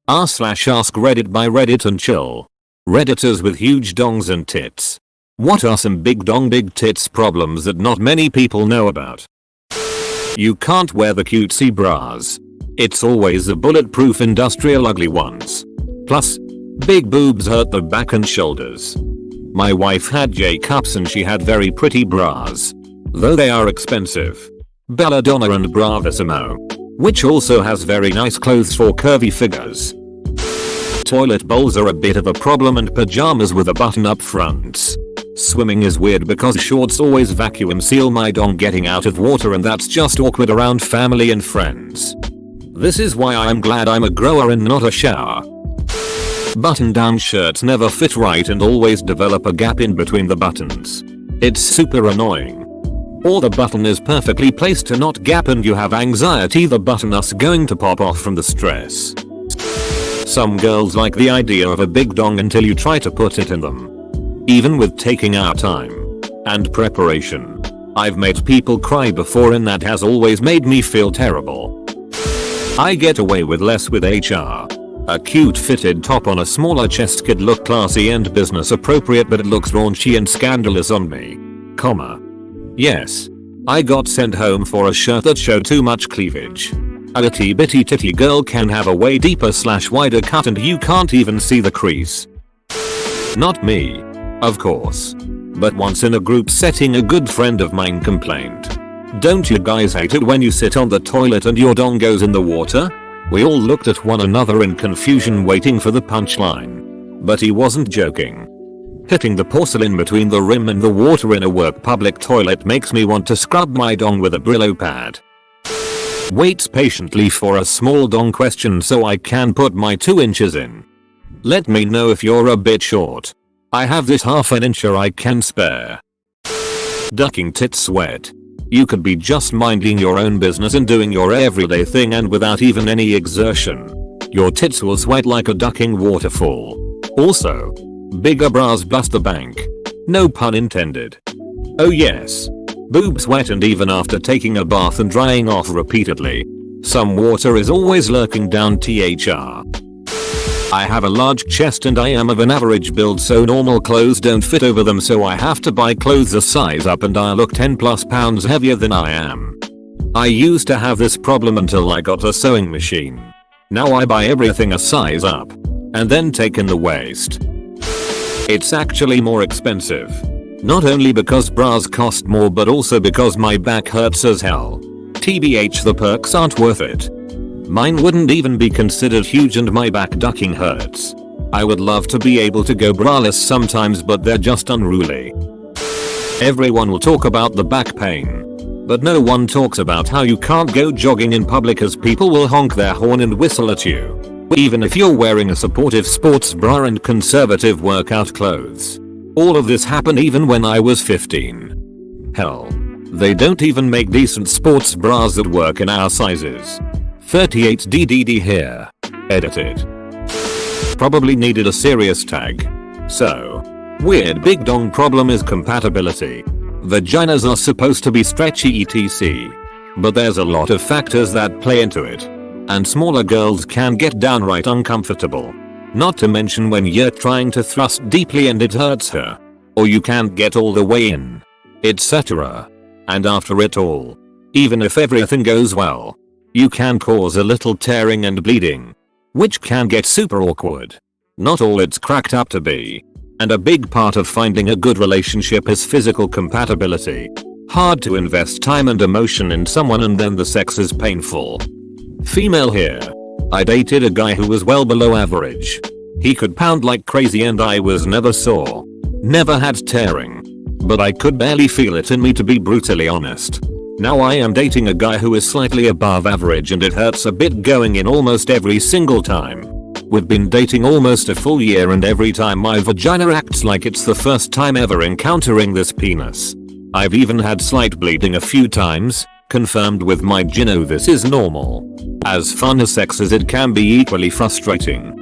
r/Askreddit by Reddit and chill. Redditors with huge dongs and tits. What are some big dong big tits problems that not many people know about? You can't wear the cutesy bras. It's always the bulletproof industrial ugly ones. Plus, big boobs hurt the back and shoulders. My wife had J cups and she had very pretty bras, though they are expensive. Belladonna and Bravissimo, which also has very nice clothes for curvy figures. Toilet bowls are a bit of a problem and pajamas with a button up fronts. Swimming is weird because shorts always vacuum seal my dong getting out of water, and that's just awkward around family and friends. This is why I'm glad I'm a grower and not a shower. Button down shirts never fit right and always develop a gap in between the buttons. It's super annoying. Or the button is perfectly placed to not gap and you have anxiety the button is going to pop off from the stress. Some girls like the idea of a big dong until you try to put it in them. Even with taking our time and preparation, I've made people cry before and that has always made me feel terrible. I get away with less with HR. A cute fitted top on a smaller chest could look classy and business appropriate, but it looks raunchy and scandalous on me. Yes. I got sent home for a shirt that showed too much cleavage. A itty bitty titty girl can have a way deeper / wider cut and you can't even see the crease. Not me, of course. But once in a group setting a good friend of mine complained. Don't you guys hate it when you sit on the toilet and your dong goes in the water? We all looked at one another in confusion waiting for the punchline. But he wasn't joking. Hitting the porcelain between the rim and the water in a work public toilet makes me want to scrub my dong with a Brillo pad. Waits patiently for a small dong question so I can put my 2 inches in. Let me know if you're a bit short. I have this ½ an incher I can spare. Ducking tit sweat. You could be just minding your own business and doing your everyday thing, and without even any exertion, your tits will sweat like a ducking waterfall. Also, bigger bras bust the bank. No pun intended. Oh yes. Boob sweat, and even after taking a bath and drying off repeatedly, some water is always lurking down thr. I have a large chest and I am of an average build, so normal clothes don't fit over them, so I have to buy clothes a size up and I look 10+ pounds heavier than I am. I used to have this problem until I got a sewing machine. Now I buy everything a size up and then take in the waist. It's actually more expensive. Not only because bras cost more but also because my back hurts as hell. TBH, the perks aren't worth it. Mine wouldn't even be considered huge and my back ducking hurts. I would love to be able to go braless sometimes, but they're just unruly. Everyone will talk about the back pain, but no one talks about how you can't go jogging in public as people will honk their horn and whistle at you, even if you're wearing a supportive sports bra and conservative workout clothes. All of this happened even when I was 15. Hell, they don't even make decent sports bras that work in our sizes. 38DDD here. Edited. Probably needed a serious tag. So, weird big dong problem is compatibility. Vaginas are supposed to be stretchy etc. But there's a lot of factors that play into it. And smaller girls can get downright uncomfortable. Not to mention when you're trying to thrust deeply and it hurts her. Or you can't get all the way in. Etc. And after it all, even if everything goes well, you can cause a little tearing and bleeding, which can get super awkward. Not all it's cracked up to be. And a big part of finding a good relationship is physical compatibility. Hard to invest time and emotion in someone and then the sex is painful. Female here. I dated a guy who was well below average. He could pound like crazy and I was never sore. Never had tearing. But I could barely feel it in me, to be brutally honest. Now I am dating a guy who is slightly above average and it hurts a bit going in almost every single time. We've been dating almost a full year and every time my vagina acts like it's the first time ever encountering this penis. I've even had slight bleeding a few times, confirmed with my gyno this is normal. As fun as sex is, it can be equally frustrating.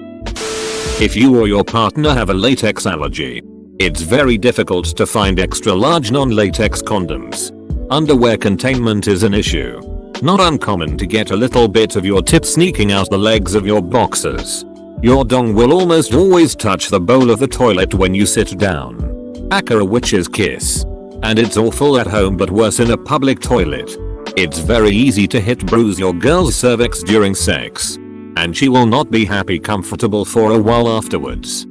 If you or your partner have a latex allergy, it's very difficult to find extra large non-latex condoms. Underwear containment is an issue. Not uncommon to get a little bit of your tip sneaking out the legs of your boxers. Your dong will almost always touch the bowl of the toilet when you sit down. Aka a witch's kiss. And it's awful at home but worse in a public toilet. It's very easy to bruise your girl's cervix during sex. And she will not be comfortable for a while afterwards.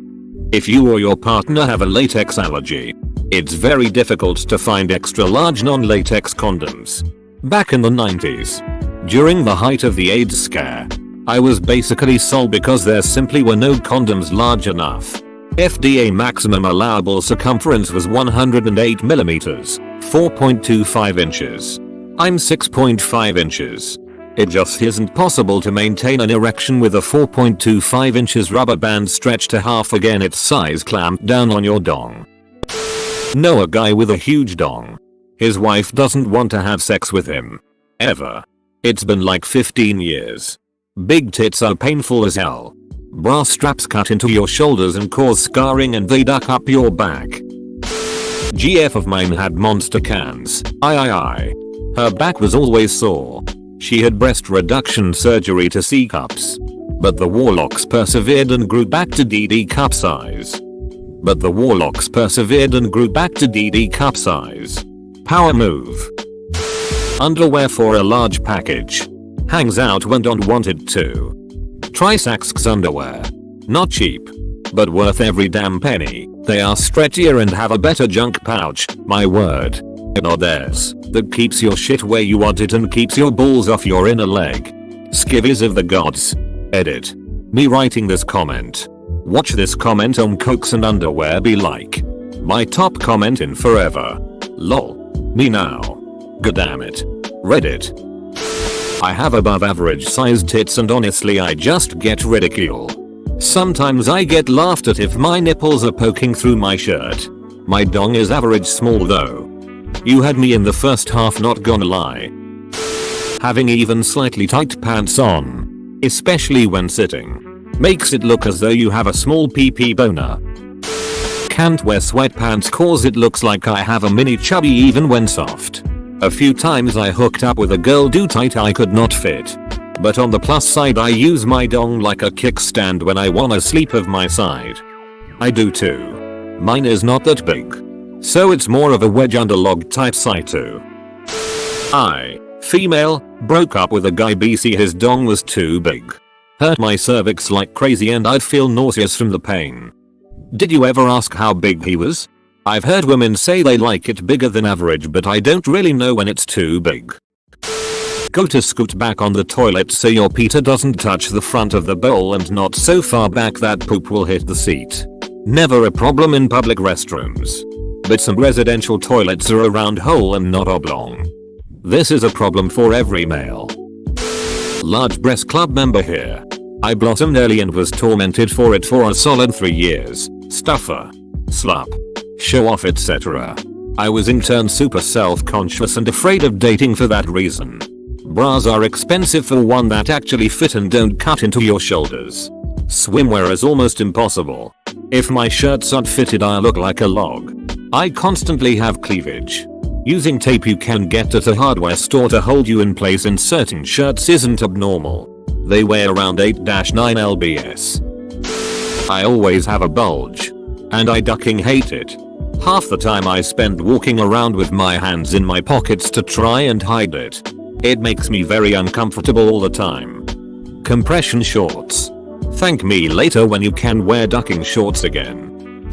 If you or your partner have a latex allergy, it's very difficult to find extra large non-latex condoms. Back in the 90s, during the height of the AIDS scare, I was basically sold because there simply were no condoms large enough. FDA maximum allowable circumference was 108mm, 4.25 inches. I'm 6.5 inches. It just isn't possible to maintain an erection with a 4.25 inches rubber band stretched to half again its size clamped down on your dong. Know a guy with a huge dong. His wife doesn't want to have sex with him. Ever. It's been like 15 years. Big tits are painful as hell. Bra straps cut into your shoulders and cause scarring and they duck up your back. GF of mine had monster cans. Her back was always sore. She had breast reduction surgery to C cups. But the warlocks persevered and grew back to DD cup size. Power move. Underwear for a large package. Hangs out when don't wanted to. Try Saxx underwear. Not cheap. But worth every damn penny. They are stretchier and have a better junk pouch, my word. Not theirs. That keeps your shit where you want it and keeps your balls off your inner leg. Skivvies of the gods. Edit. Me writing this comment. Watch this comment on cokes and underwear be like. My top comment in forever. Lol. Me now. Goddamn it. Reddit. I have above average sized tits and honestly I just get ridicule. Sometimes I get laughed at if my nipples are poking through my shirt. My dong is average small though. You had me in the first half, not gonna lie. Having even slightly tight pants on, especially when sitting, makes it look as though you have a small PP boner. Can't wear sweatpants cause it looks like I have a mini chubby even when soft. A few times I hooked up with a girl too tight I could not fit. But on the plus side I use my dong like a kickstand when I wanna sleep of my side. I do too. Mine is not that big. So it's more of a wedge under log type situ. I, female, broke up with a guy BC his dong was too big. Hurt my cervix like crazy and I'd feel nauseous from the pain. Did you ever ask how big he was? I've heard women say they like it bigger than average but I don't really know when it's too big. Go to scoot back on the toilet so your peter doesn't touch the front of the bowl and not so far back that poop will hit the seat. Never a problem in public restrooms. But some residential toilets are a round hole and not oblong. This is a problem for every male. Large breast club member here. I blossomed early and was tormented for it for a solid 3 years. Stuffer. Slup. Show off etc. I was in turn super self-conscious and afraid of dating for that reason. Bras are expensive for one that actually fit and don't cut into your shoulders. Swimwear is almost impossible. If my shirts aren't fitted I look like a log. I constantly have cleavage. Using tape you can get at a hardware store to hold you in place in certain shirts isn't abnormal. They weigh around 8-9 lbs. I always have a bulge. And I ducking hate it. Half the time I spend walking around with my hands in my pockets to try and hide it. It makes me very uncomfortable all the time. Compression shorts. Thank me later when you can wear ducking shorts again.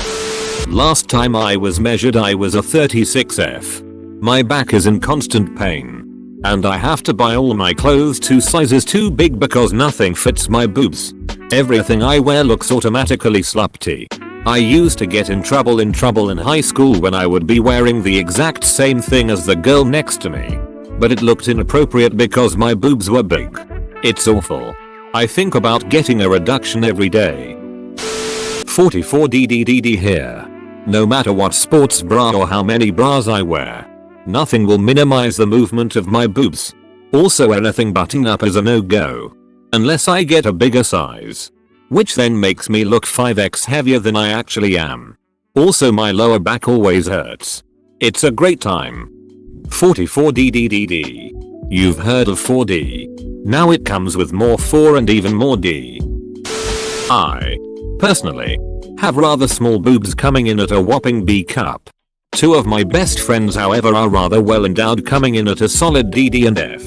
Last time I was measured I was a 36F. My back is in constant pain. And I have to buy all my clothes 2 sizes too big because nothing fits my boobs. Everything I wear looks automatically slutty. I used to get in trouble in high school when I would be wearing the exact same thing as the girl next to me. But it looked inappropriate because my boobs were big. It's awful. I think about getting a reduction every day. 44DDDD here. No matter what sports bra or how many bras I wear, nothing will minimize the movement of my boobs. Also anything butting up is a no-go. Unless I get a bigger size. Which then makes me look 5x heavier than I actually am. Also my lower back always hurts. It's a great time. 44DDDD. You've heard of 4D. Now it comes with more 4 and even more D. I, personally, have rather small boobs coming in at a whopping B cup. Two of my best friends however are rather well endowed coming in at a solid DD and F.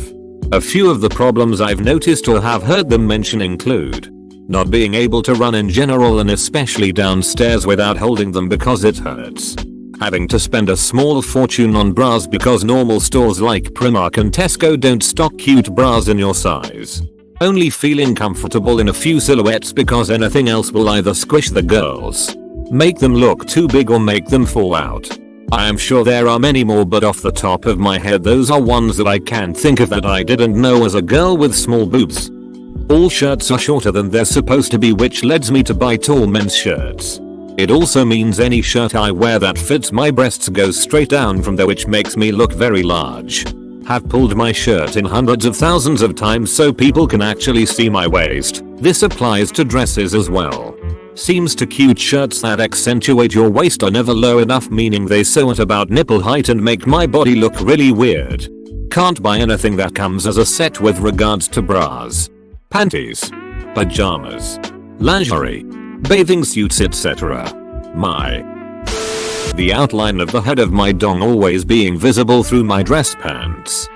A few of the problems I've noticed or have heard them mention include not being able to run in general and especially downstairs without holding them because it hurts. Having to spend a small fortune on bras because normal stores like Primark and Tesco don't stock cute bras in your size. Only feeling comfortable in a few silhouettes because anything else will either squish the girls, make them look too big or make them fall out. I am sure there are many more but off the top of my head those are ones that I can think of that I didn't know as a girl with small boobs. All shirts are shorter than they're supposed to be, which leads me to buy tall men's shirts. It also means any shirt I wear that fits my breasts goes straight down from there, which makes me look very large. Have pulled my shirt in hundreds of thousands of times so people can actually see my waist. This applies to dresses as well. Seems to cute shirts that accentuate your waist are never low enough, meaning they sew at about nipple height and make my body look really weird. Can't buy anything that comes as a set with regards to bras, panties, pajamas, lingerie, bathing suits, etc. The outline of the head of my dong always being visible through my dress pants.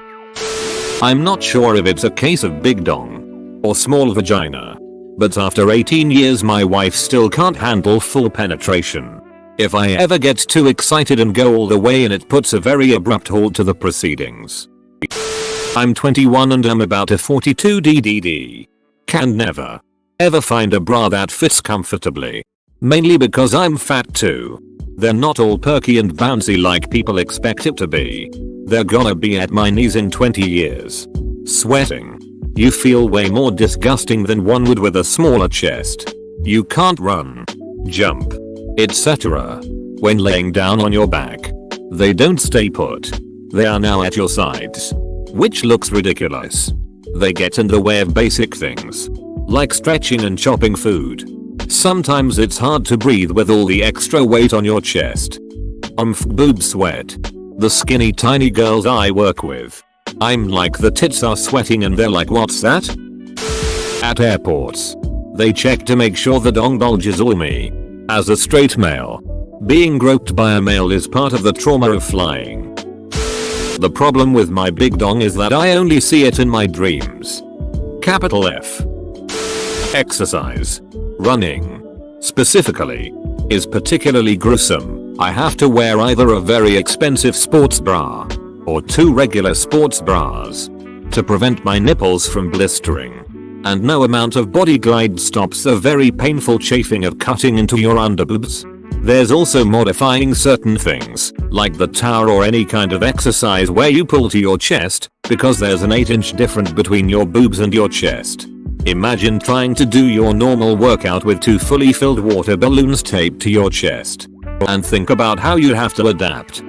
I'm not sure if it's a case of big dong or small vagina, but after 18 years my wife still can't handle full penetration. If I ever get too excited and go all the way in, it puts a very abrupt halt to the proceedings. I'm 21 and I'm about a 42 DDD. Can never, ever find a bra that fits comfortably. Mainly because I'm fat too. They're not all perky and bouncy like people expect it to be. They're gonna be at my knees in 20 years. Sweating. You feel way more disgusting than one would with a smaller chest. You can't run, jump, etc. when laying down on your back. They don't stay put. They are now at your sides, which looks ridiculous. They get in the way of basic things, like stretching and chopping food. Sometimes it's hard to breathe with all the extra weight on your chest. Boob sweat. The skinny tiny girls I work with, I'm like, the tits are sweating, and they're like, what's that? At airports, they check to make sure the dong bulges all me. As a straight male, being groped by a male is part of the trauma of flying. The problem with my big dong is that I only see it in my dreams. Capital F. Exercise. Running, specifically, is particularly gruesome. I have to wear either a very expensive sports bra or two regular sports bras to prevent my nipples from blistering. And no amount of body glide stops the very painful chafing of cutting into your underboobs. There's also modifying certain things, like the tower or any kind of exercise where you pull to your chest, because there's an 8-inch difference between your boobs and your chest. Imagine trying to do your normal workout with two fully filled water balloons taped to your chest. And think about how you'd have to adapt.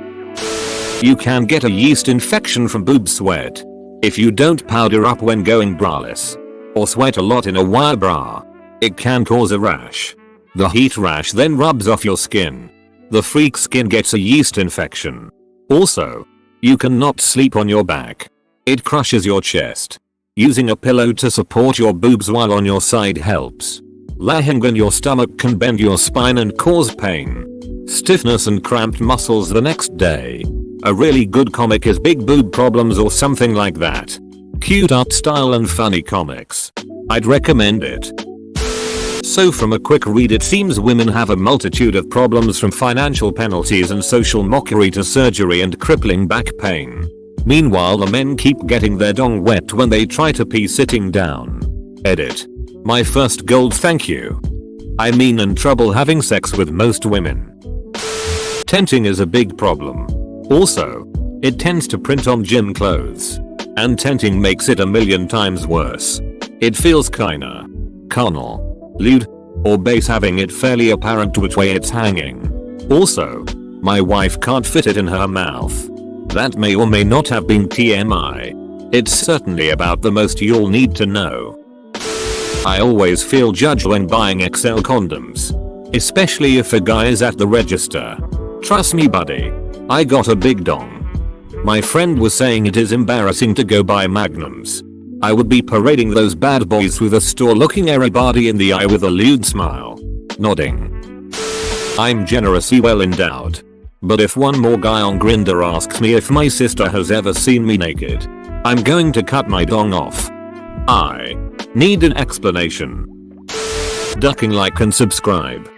You can get a yeast infection from boob sweat if you don't powder up when going braless, or sweat a lot in a wire bra. It can cause a rash. The heat rash then rubs off your skin. The freak skin gets a yeast infection. Also, you cannot sleep on your back. It crushes your chest. Using a pillow to support your boobs while on your side helps. Lying on your stomach can bend your spine and cause pain, stiffness and cramped muscles the next day. A really good comic is Big Boob Problems or something like that. Cute art style and funny comics. I'd recommend it. So from a quick read, it seems women have a multitude of problems, from financial penalties and social mockery to surgery and crippling back pain. Meanwhile, the men keep getting their dong wet when they try to pee sitting down. Edit. My first gold thank you. I mean, in trouble having sex with most women. Tenting is a big problem. Also, it tends to print on gym clothes. And tenting makes it a million times worse. It feels kinda carnal, lewd, or base having it fairly apparent which way it's hanging. Also, my wife can't fit it in her mouth. That may or may not have been TMI. It's certainly about the most you'll need to know. I always feel judged when buying XL condoms, especially if a guy is at the register. Trust me buddy, I got a big dong. My friend was saying it is embarrassing to go buy magnums. I would be parading those bad boys through the store looking everybody in the eye with a lewd smile. Nodding. I'm generously well endowed. But if one more guy on Grindr asks me if my sister has ever seen me naked, I'm going to cut my dong off. I need an explanation. Ducking like and subscribe.